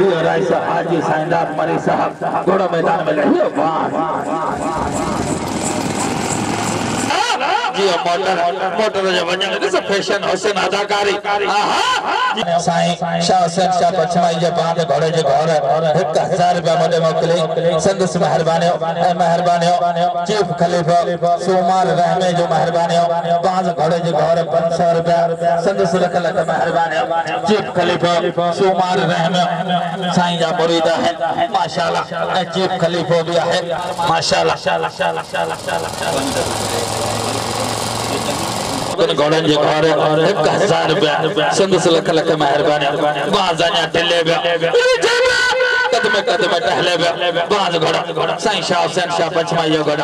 G rice हाजी साइंदार मरी साहब घोड़ा मैदान में लगे जी मोटर जो वजन है सब फैशन हुसैन अदाकारी साईं शाह हुसैन शाह पछमाई जे बांध घोड़े जे घर 1000 रुपया मोटे मोकले संदस मेहरबानी चीफ खलीफा सोमार रहमे जो मेहरबानी बांध घोड़े जे घर 500 रुपया संदस लख मेहरबानी चीफ खलीफा सोमार रहमे साईं जा मुरीद है माशाल्लाह चीफ खलीफा भी है माशाल्लाह घोड़न जे घर 1000 रुपया संदस लख मेहरबानी बाजाया टिले कदम टहले बाज घोड़ा साईं शाह हुसैन शाह पछमाई घोड़ा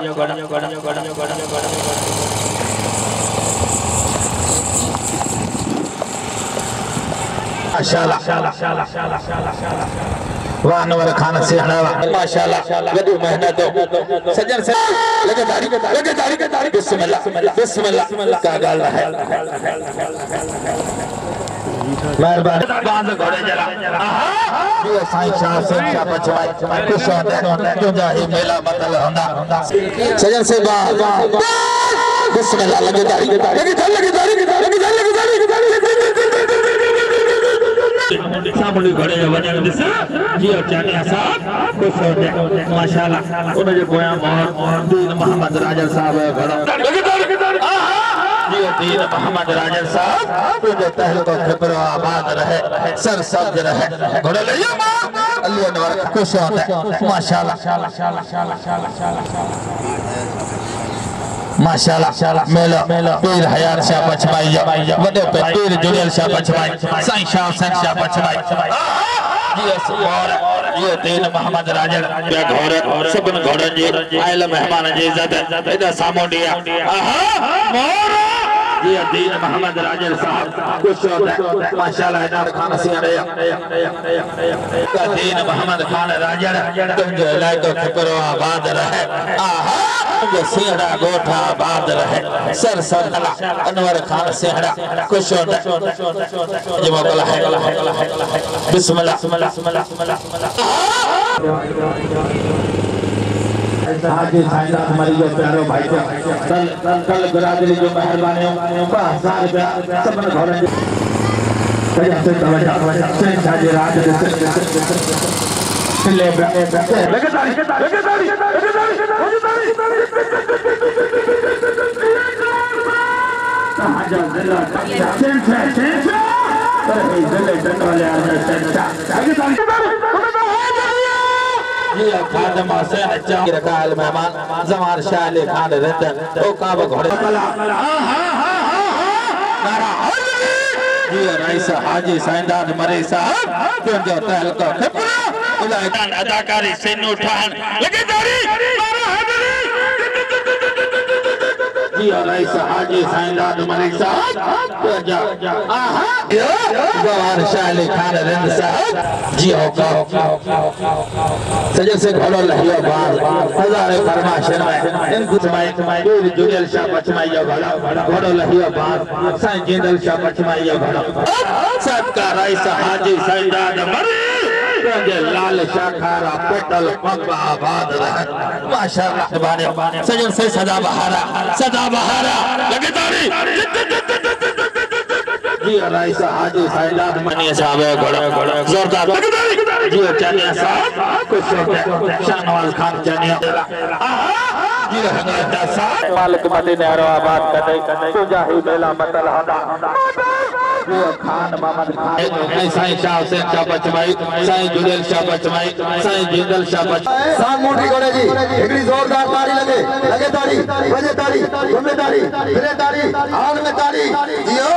वानवर खान से माशाल्लाह वडी मेहनत सजन से लगे तारी बिस्मिल्लाह का गाल है मेहरबानी बांध घोड़े जरा ये साईं शाह से क्या पछवाई खुश होंदे क्यों जाही मेला मतलब होंदा सजन से बिस्मिल्लाह लगे सामने घोड़े वजन दिस जी चानिया साहब खुश होंदे माशाल्लाह उन जे पोया दीन मोहम्मद राजन साहब घोड़ा जी दीन मोहम्मद राजन साहब तुझे तहल को खबर आबाद रहे सर सब्ज रहे घोड़े ले अल्लाह नवर खुश होंदे माशाल्लाह मेला पीर हयात शाह पछमाई वडे पीर जुड़ियल शाह पछमाई साईं शाह हुसैन शाह पछमाई ये दीन मोहम्मद राजन पे घर सबन घोड़न जी आयल मेहमान जी इज्जत इदा सामोडिया ये दीन मोहम्मद राजन साहब खुश होंदे माशाल्लाह इनार खान सियारे दीन मोहम्मद खान राजन तुझे इलाको खबर आबाद रहे जो सिंहड़ा गोठा आबाद रहे सर अनवर खान सिंहड़ा खुश होंदे जो मोकला है बिस्मिल्लाह हाजी साइंदार मरियो प्यारो भाई कल बिरादरी जो मेहरबानी 1000 रुपया सबन घोड़े से तवज्जो से हाजी राज लगे तारी हाजा जिला ये खादमा से अच्छा रखा है मेहमान जमार शाह अली खान रतन ओ काब घोड़े जी राइस हाजी साइंदार मरी साहब तुझे तहल को खबर अदाकारी सेनो ठान लगे तारी जी राइस हाजी साइंदार मरी साहब जवान शाह अली खान रिंद साहब जी होका सजन से घोड़ो लहियो बाल हजारे फरमाशन में इंतमाई दूर जुड़ियल शाह पछमाई घोड़ो लहियो बाल साईं जिंदल शाह पछमाई घोड़ो सबका राइस हाजी साइंदार मरी लाल शाखारा पटल पग आबाद रहे माशाल्लाह सजन से सदा बहारा लगे तारी जी राइस हाजी साइंदार मनी साहब घोड़ा जोरदार जी चानिया साहब खुश होंदे शाहनवाज खान चानिया जी हंगाता साहब मालिक मदीने आबाद कदे तो जाही मेला मतलब होंदा खान मोहम्मद खान साईं शाह हुसैन शाह पछमाई साईं जुड़ियल शाह पछमाई साईं जिंदल शाह पछमाई साम मोटी घोड़े जी एकड़ी जोरदार ताली लगे तारी बजे तारी घूमे तारी फिरे तारी हाल में तारी जियो